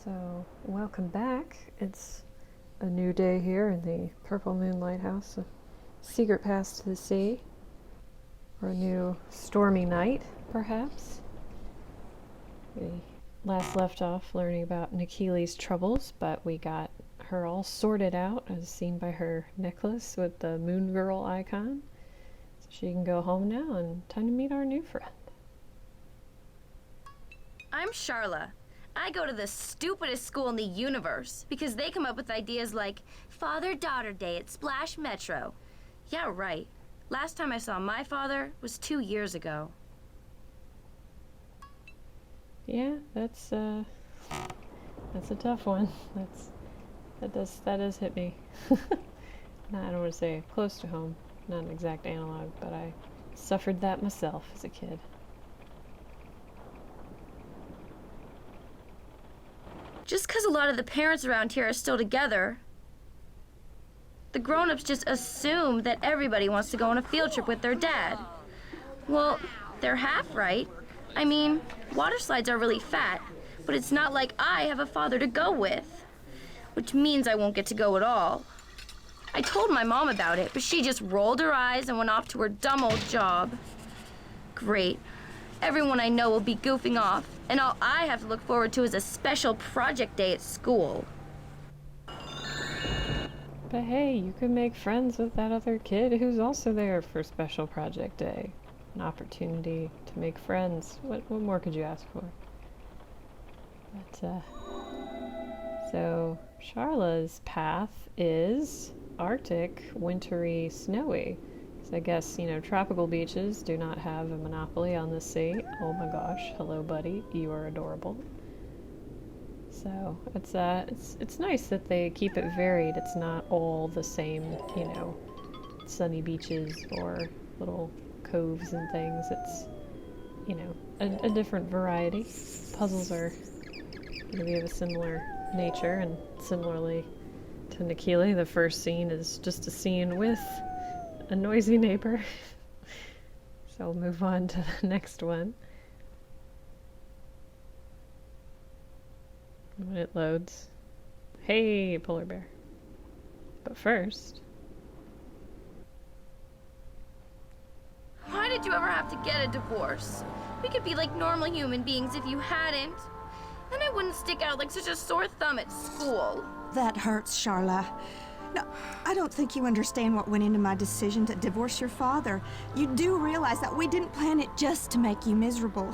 So, welcome back. It's a new day here in the Purple Moon Lighthouse, a secret pass to the sea, or a new stormy night, perhaps. We last left off learning about Nikili's troubles, but we got her all sorted out, as seen by her necklace with the Moon Girl icon. So she can go home now, and time to meet our new friend. I'm Sharla. I go to the stupidest school in the universe because they come up with ideas like Father-Daughter Day at Splash Metro. Yeah, right. Last time I saw my father was 2 years ago. Yeah, that's a tough one. That does hit me. I don't want to say close to home, not an exact analog, but I suffered that myself as a kid. Just because a lot of the parents around here are still together, the grown-ups just assume that everybody wants to go on a field trip with their dad. Well, they're half right. I mean, water slides are really fat, but it's not like I have a father to go with, which means I won't get to go at all. I told my mom about it, but she just rolled her eyes and went off to her dumb old job. Great. Everyone I know will be goofing off, and all I have to look forward to is a special project day at school. But hey, you could make friends with that other kid who's also there for Special Project Day. An opportunity to make friends. What more could you ask for? But, so Sharla's path is Arctic, wintry, snowy. So I guess, tropical beaches do not have a monopoly on the sea. Oh my gosh, hello buddy, you are adorable. So it's nice that they keep it varied. It's not all the same, sunny beaches or little coves and things. It's, a different variety. Puzzles are going to be of a similar nature, and similarly to Nikili, the first scene is just a scene with a noisy neighbor. So we'll move on to the next one. When it loads. Hey, polar bear. But first... Why did you ever have to get a divorce? We could be like normal human beings if you hadn't. Then I wouldn't stick out like such a sore thumb at school. That hurts, Sharla. No, I don't think you understand what went into my decision to divorce your father. You do realize that we didn't plan it just to make you miserable.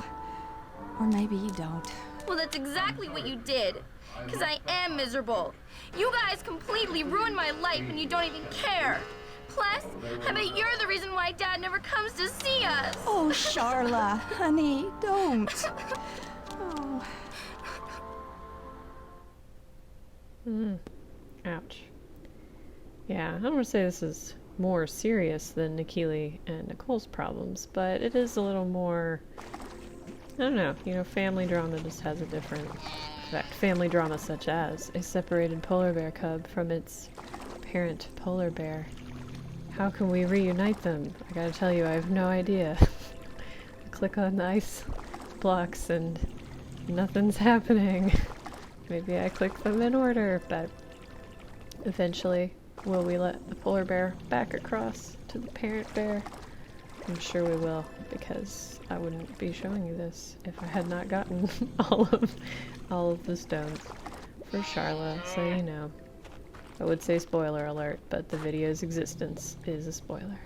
Or maybe you don't. Well, that's exactly what you did. Because I am miserable. You guys completely ruined my life and you don't even care. Plus, I bet you're the reason why Dad never comes to see us. Oh, Sharla, honey, don't. Oh. Ouch. Yeah, I don't want to say this is more serious than Nikili and Nicole's problems, but it is a little more, I don't know, family drama just has a different effect. Family drama such as a separated polar bear cub from its parent polar bear. How can we reunite them? I gotta tell you, I have no idea. Click on the ice blocks and nothing's happening. Maybe I click them in order, but eventually, will we let the polar bear back across to the parent bear? I'm sure we will, because I wouldn't be showing you this if I had not gotten all of the stones for Sharla, so you know. I would say spoiler alert, but the video's existence is a spoiler.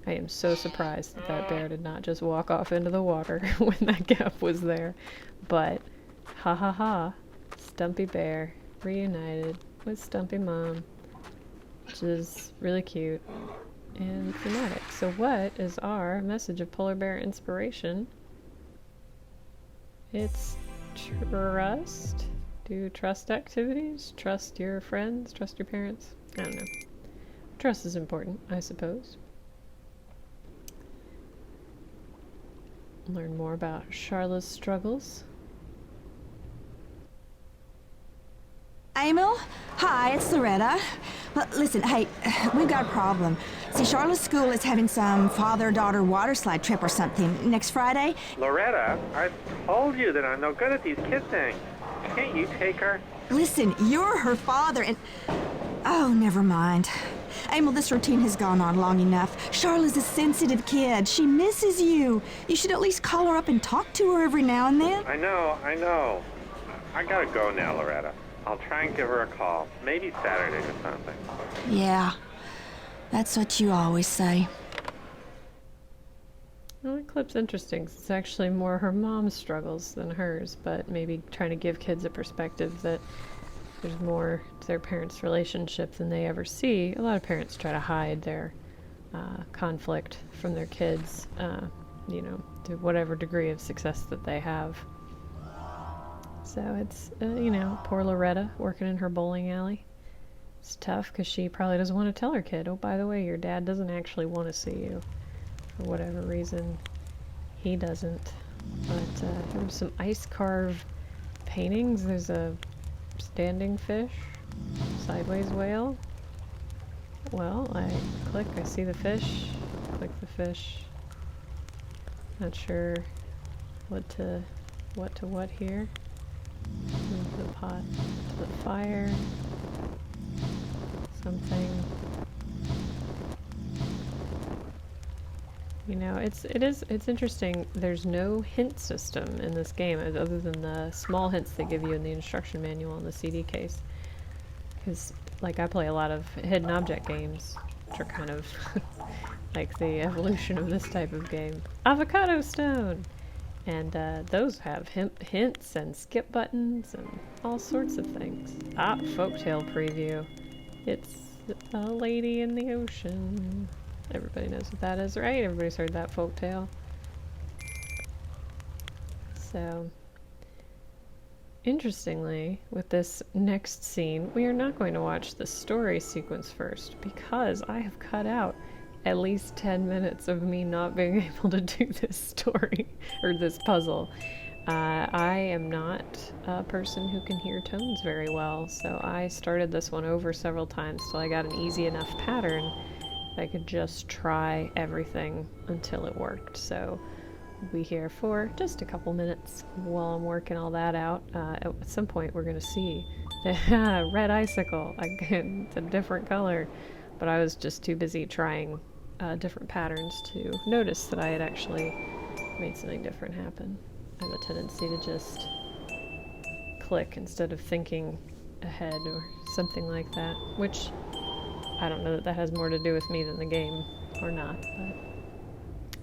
I am so surprised that that bear did not just walk off into the water when that gap was there. But, ha ha ha, Stumpy Bear reunited with Stumpy Mom, which is really cute and thematic. So what is our message of polar bear inspiration? It's trust. Do trust activities, trust your friends, trust your parents. I don't know. Trust is important, I suppose. Learn more about Sharla's struggles. Emil? Hi, it's Loretta. Well, listen, hey, we've got a problem. See, Sharla's school is having some father-daughter water slide trip or something next Friday. Loretta, I told you that I'm no good at these kid things. Can't you take her? Listen, you're her father and... Oh, never mind. Emil, this routine has gone on long enough. Sharla's a sensitive kid. She misses you. You should at least call her up and talk to her every now and then. I know. I gotta go now, Loretta. I'll try and give her a call. Maybe Saturday or something. Yeah, that's what you always say. Well, that clip's interesting. It's actually more her mom's struggles than hers, but maybe trying to give kids a perspective that there's more to their parents' relationship than they ever see. A lot of parents try to hide their conflict from their kids, to whatever degree of success that they have. So it's, poor Loretta working in her bowling alley. It's tough because she probably doesn't want to tell her kid, oh, by the way, your dad doesn't actually want to see you. For whatever reason, he doesn't. But there were some ice-carved paintings. There's a standing fish, sideways whale. Well, I see the fish, click the fish. Not sure what here. Move the pot to the fire. Something. It's interesting. There's no hint system in this game other than the small hints they give you in the instruction manual in the CD case. Because, I play a lot of hidden object games, which are kind of like the evolution of this type of game. Avocado stone! And those have hints and skip buttons and all sorts of things. Folktale preview. It's a lady in the ocean. Everybody knows what that is, right? Everybody's heard that folktale. So, interestingly, with this next scene, we are not going to watch the story sequence first because I have cut out at least 10 minutes of me not being able to do this story, or this puzzle. I am not a person who can hear tones very well, so I started this one over several times till I got an easy enough pattern that I could just try everything until it worked. So we'll be here for just a couple minutes while I'm working all that out. At some point we're going to see the red icicle. It's a different color, but I was just too busy trying different patterns to notice that I had actually made something different happen. I have a tendency to just click instead of thinking ahead or something like that, which I don't know that has more to do with me than the game or not, but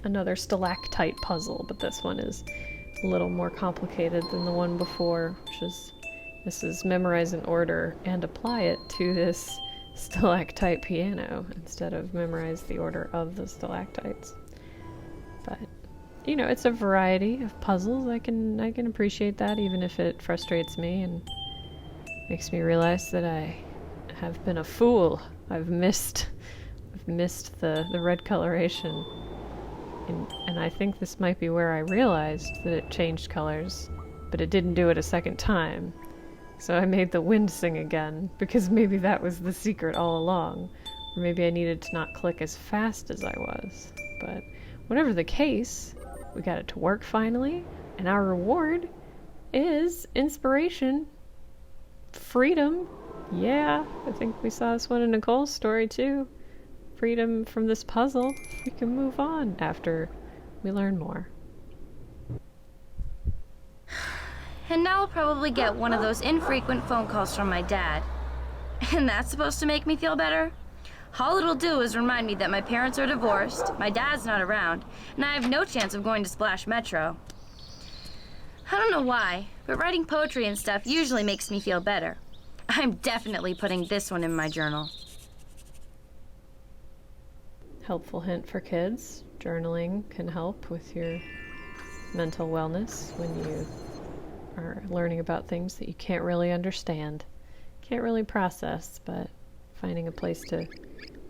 another stalactite puzzle, but this one is a little more complicated than the one before, this is memorize an order and apply it to this stalactite piano instead of memorize the order of the stalactites. But it's a variety of puzzles. I can appreciate that, even if it frustrates me and makes me realize that I have been a fool. I've missed the red coloration. And I think this might be where I realized that it changed colors, but it didn't do it a second time. So I made the wind sing again, because maybe that was the secret all along. Or maybe I needed to not click as fast as I was. But whatever the case, we got it to work finally, and our reward is inspiration, freedom. Yeah, I think we saw this one in Nicole's story too. Freedom from this puzzle. We can move on after we learn more. And now I'll probably get one of those infrequent phone calls from my dad. And that's supposed to make me feel better? All it'll do is remind me that my parents are divorced, my dad's not around, and I have no chance of going to Splash Metro. I don't know why, but writing poetry and stuff usually makes me feel better. I'm definitely putting this one in my journal. Helpful hint for kids. Journaling can help with your mental wellness when you are learning about things that you can't really understand, can't really process, but finding a place to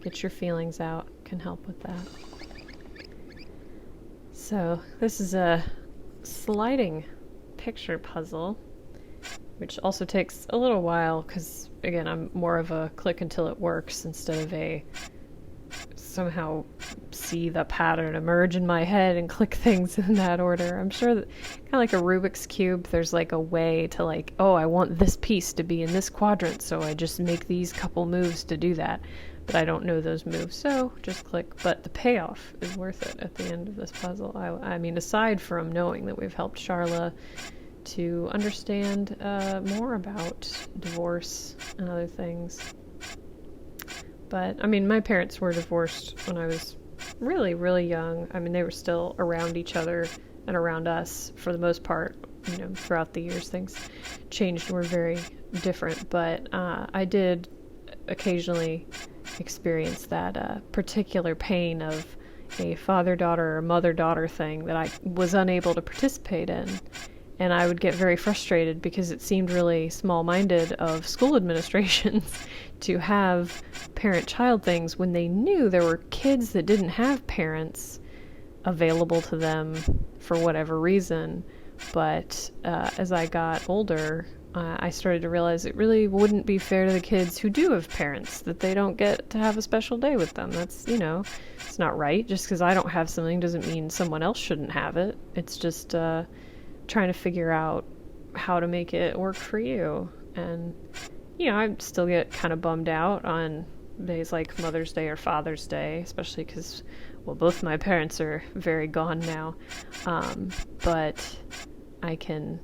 get your feelings out can help with that. So this is a sliding picture puzzle, which also takes a little while because, again, I'm more of a click until it works instead of a somehow see the pattern emerge in my head and click things in that order. I'm sure that kind of like a Rubik's Cube, there's like a way to like, oh, I want this piece to be in this quadrant, so I just make these couple moves to do that. But I don't know those moves, so just click. But the payoff is worth it at the end of this puzzle. I mean, aside from knowing that we've helped Sharla to understand more about divorce and other things. But, I mean, my parents were divorced when I was really, really young. I mean, they were still around each other and around us for the most part. You know, throughout the years, things changed and were very different. But I did occasionally experience that particular pain of a father-daughter or mother-daughter thing that I was unable to participate in. And I would get very frustrated because it seemed really small-minded of school administrations to have parent-child things when they knew there were kids that didn't have parents available to them for whatever reason. But as I got older, I started to realize it really wouldn't be fair to the kids who do have parents, that they don't get to have a special day with them. That's, you know, it's not right. Just because I don't have something doesn't mean someone else shouldn't have it. It's just trying to figure out how to make it work for you. And, you know, I still get kind of bummed out on days like Mother's Day or Father's Day, especially because, well, both my parents are very gone now. But I can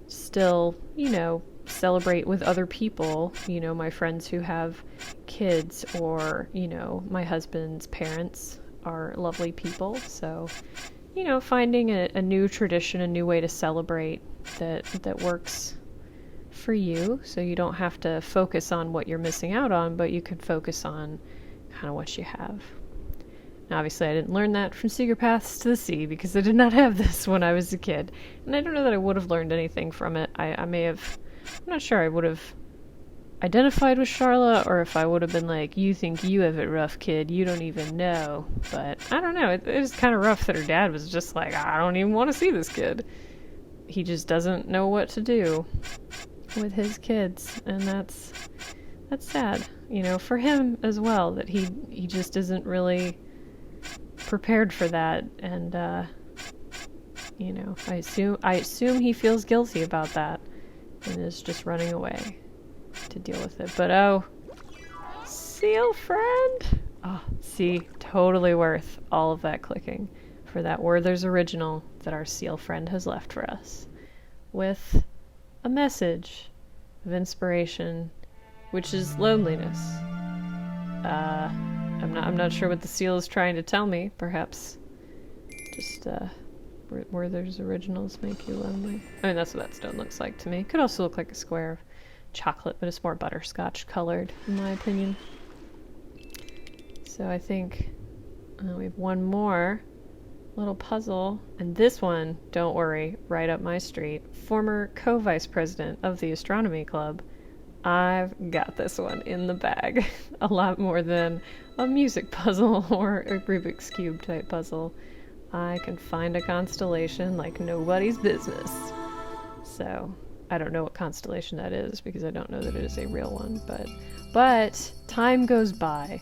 still, you know, celebrate with other people, you know, my friends who have kids, or, you know, my husband's parents are lovely people. So, you know, finding a new tradition, a new way to celebrate that works for you, so you don't have to focus on what you're missing out on, but you could focus on kind of what you have. Now, obviously, I didn't learn that from Secret Paths to the Sea because I did not have this when I was a kid, and I don't know that I would have learned anything from it. I may have, I'm not sure I would have identified with Sharla, or if I would have been like, you think you have it rough, kid, you don't even know. But I don't know, it was kind of rough that her dad was just like, I don't even want to see this kid. He just doesn't know what to do with his kids, and that's sad, you know, for him as well, that he just isn't really prepared for that. And you know, I assume he feels guilty about that and is just running away to deal with it. But oh, seal friend, oh, see, totally worth all of that clicking for that Werther's original that our seal friend has left for us, with a message of inspiration, which is loneliness. I'm not sure what the seal is trying to tell me. Perhaps just Werther's originals make you lonely. I mean, that's what that stone looks like to me. Could also look like a square of chocolate, but it's more butterscotch colored, in my opinion. So I think we have one more little puzzle, and this one, don't worry, right up my street. Former co-vice president of the astronomy club. I've got this one in the bag. A lot more than a music puzzle or a Rubik's Cube type puzzle. I can find a constellation like nobody's business. So I don't know what constellation that is because I don't know that it is a real one, but time goes by.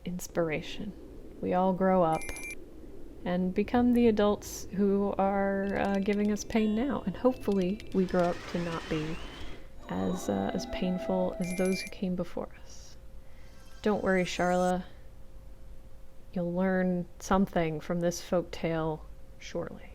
Inspiration. We all grow up and become the adults who are giving us pain now, and hopefully we grow up to not be as painful as those who came before us. Don't worry, Sharla. You'll learn something from this folk tale shortly.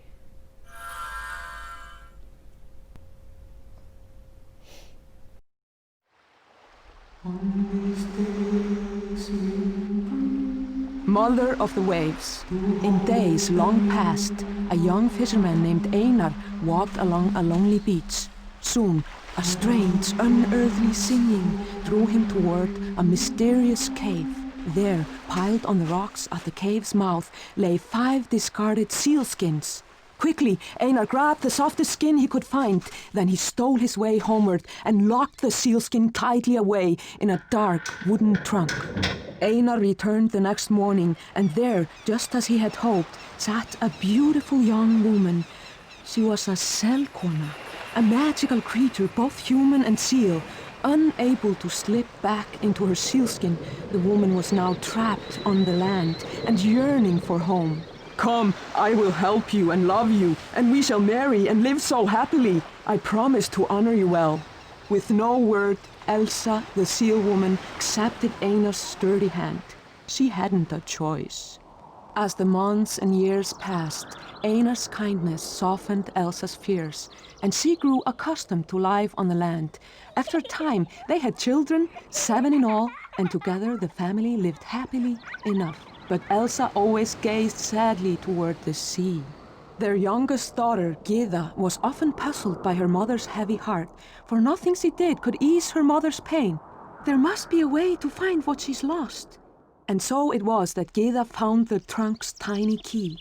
Mother of the waves. In days long past, a young fisherman named Einar walked along a lonely beach. Soon, a strange, unearthly singing drew him toward a mysterious cave. There, piled on the rocks at the cave's mouth, lay 5 discarded sealskins. Quickly, Einar grabbed the softest skin he could find. Then he stole his way homeward and locked the sealskin tightly away in a dark wooden trunk. Einar returned the next morning, and there, just as he had hoped, sat a beautiful young woman. She was a selkona, a magical creature, both human and seal. Unable to slip back into her sealskin, the woman was now trapped on the land and yearning for home. Come, I will help you and love you, and we shall marry and live so happily. I promise to honor you well. With no word, Elsa, the seal woman, accepted Einar's sturdy hand. She hadn't a choice. As the months and years passed, Einar's kindness softened Elsa's fears, and she grew accustomed to life on the land. After a time, they had children, 7 in all, and together the family lived happily enough. But Elsa always gazed sadly toward the sea. Their youngest daughter, Gyða, was often puzzled by her mother's heavy heart, for nothing she did could ease her mother's pain. There must be a way to find what she's lost. And so it was that Gyða found the trunk's tiny key.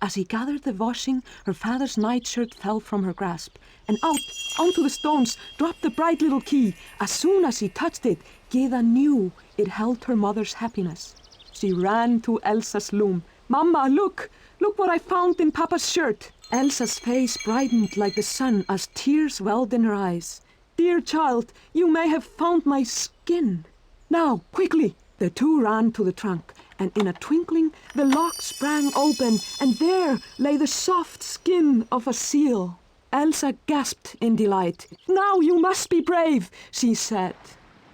As he gathered the washing, her father's nightshirt fell from her grasp, and out, onto the stones, dropped the bright little key. As soon as she touched it, Gyða knew it held her mother's happiness. She ran to Elsa's loom. "Mama, look! Look what I found in Papa's shirt!" Elsa's face brightened like the sun as tears welled in her eyes. "Dear child, you may have found my skin. Now, quickly!" The two ran to the trunk, and in a twinkling the lock sprang open, and there lay the soft skin of a seal. Elsa gasped in delight. "Now you must be brave," she said.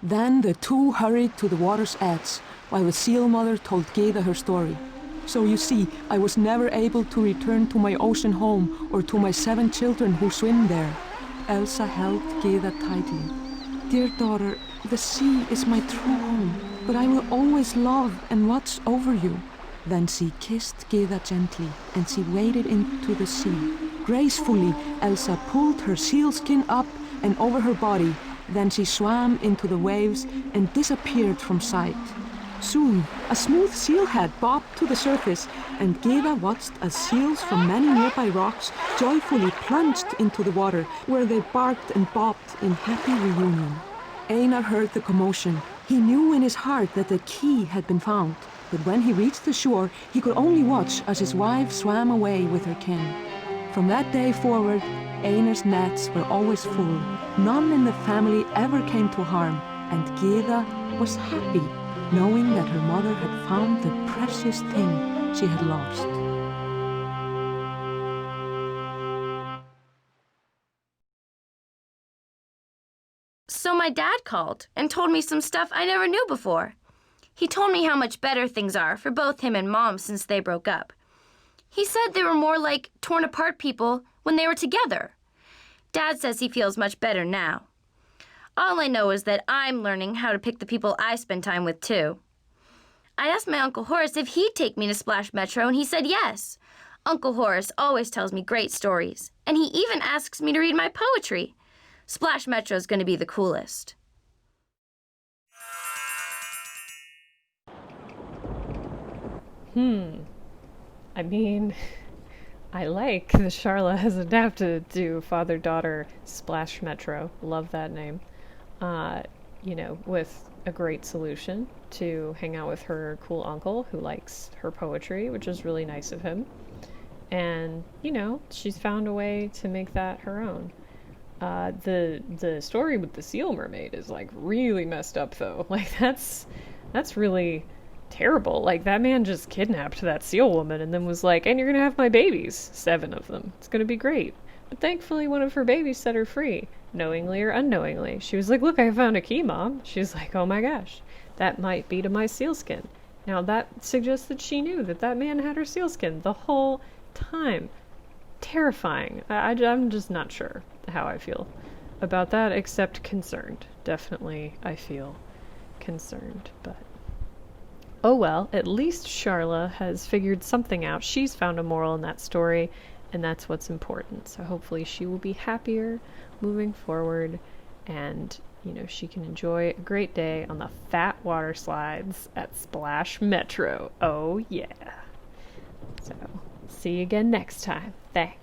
Then the two hurried to the water's edge, while the seal mother told Gyða her story. "So you see, I was never able to return to my ocean home or to my 7 children who swim there." Elsa held Gyða tightly. "Dear daughter, the sea is my true home, but I will always love and watch over you." Then she kissed Gyða gently, and she waded into the sea. Gracefully, Elsa pulled her sealskin up and over her body. Then she swam into the waves and disappeared from sight. Soon, a smooth seal head bobbed to the surface, and Gyða watched as seals from many nearby rocks joyfully plunged into the water, where they barked and bobbed in happy reunion. Einar heard the commotion. He knew in his heart that the key had been found, but when he reached the shore, he could only watch as his wife swam away with her kin. From that day forward, Einar's nets were always full. None in the family ever came to harm, and Gyða was happy, knowing that her mother had found the precious thing she had lost. So my dad called and told me some stuff I never knew before. He told me how much better things are for both him and Mom since they broke up. He said they were more like torn apart people when they were together. Dad says he feels much better now. All I know is that I'm learning how to pick the people I spend time with, too. I asked my Uncle Horace if he'd take me to Splash Metro, and he said yes. Uncle Horace always tells me great stories, and he even asks me to read my poetry. Splash Metro's going to be the coolest. I mean, I like that Sharla has adapted to father-daughter Splash Metro. Love that name. With a great solution to hang out with her cool uncle who likes her poetry, which is really nice of him. And, she's found a way to make that her own. The story with the seal mermaid is, really messed up, though. That's really terrible. That man just kidnapped that seal woman and then was like, "And you're gonna have my babies, 7 of them. It's gonna be great." But thankfully one of her babies set her free, knowingly or unknowingly. She was like, "Look, I found a key, Mom." She's like, "Oh my gosh, that might be to my sealskin." Now that suggests that she knew that man had her sealskin the whole time. Terrifying. I'm just not sure how I feel about that, except concerned. Definitely I feel concerned, but oh well, at least Sharla has figured something out. She's found a moral in that story, and that's what's important. So hopefully she will be happier moving forward, and, she can enjoy a great day on the fat water slides at Splash Metro. Oh yeah. So, see you again next time. Thanks.